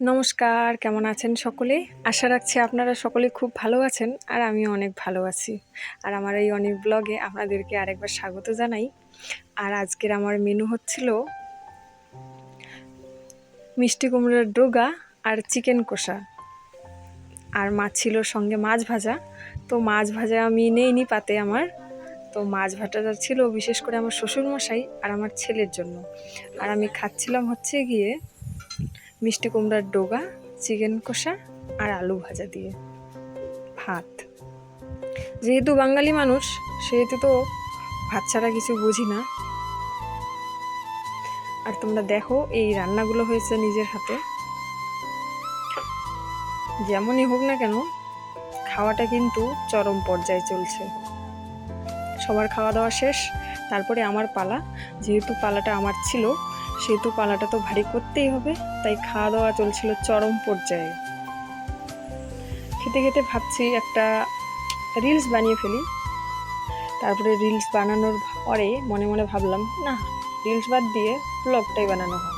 নমস্কার, কেমন আছেন সকলে? আশা রাখছি আপনারা সকলে খুব ভালো আছেন আর আমিও অনেক ভালো আছি। আর আমার এই অনেক ব্লগে আপনাদেরকে আরেকবার স্বাগত জানাই। আর আজকের আমার মেনু হচ্ছিল মিষ্টি কুমড়োর ডোগা আর চিকেন কষা, আর মাছ ছিল সঙ্গে মাছ ভাজা। তো মাছ ভাজা আমি নেইনি পাতে আমার, তো মাছ ভাজাটা ছিল বিশেষ করে আমার শ্বশুরমশাই আর আমার ছেলের জন্য। আর আমি খাচ্ছিলাম হচ্ছে গিয়ে মিষ্টি কুমড়ার ডোগা, চিকেন কষা আর আলু ভাজা দিয়ে ভাত। যেহেতু বাঙালি মানুষ সেহেতু তো ভাত ছাড়া কিছু বুঝি না। আর তোমরা দেখো এই রান্নাগুলো হয়েছে নিজের হাতে। যেমনই হোক না কেন খাওয়াটা কিন্তু চরম পর্যায়ে চলছে। সবার খাওয়া দাওয়া শেষ, তারপরে আমার পালা। যেহেতু পালাটা আমার ছিল সেহেতু পালাটা তো ভারী করতেই হবে, তাই খাওয়া দাওয়া চলছিল চরম পর্যায়ে। খেতে খেতে ভাবছি একটা রিলস বানিয়ে ফেলি। তারপরে রিলস বানানোর পরে মনে মনে ভাবলাম না, রিলস বাদ দিয়ে ব্লগটাই বানানো হয়।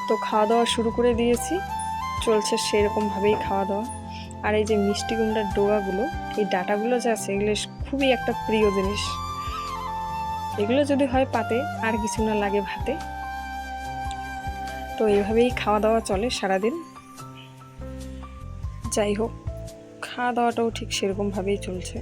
তো খাওয়া দাওয়া শুরু করে দিয়েছি, চলছে সেরকমভাবেই খাওয়া দাওয়া। আর এই যে মিষ্টি কুমড়ার ডোগাগুলো, এই ডাটাগুলো যা আছে এগুলো খুবই একটা প্রিয় জিনিস। এগুলো যদি হয় পাতে আর কিছু না লাগে ভাতে। তো এইভাবেই খাওয়া দাওয়া চলে সারাদিন। যাই হোক, খাওয়া দাওয়াটাও ঠিক সেরকমভাবেই চলছে।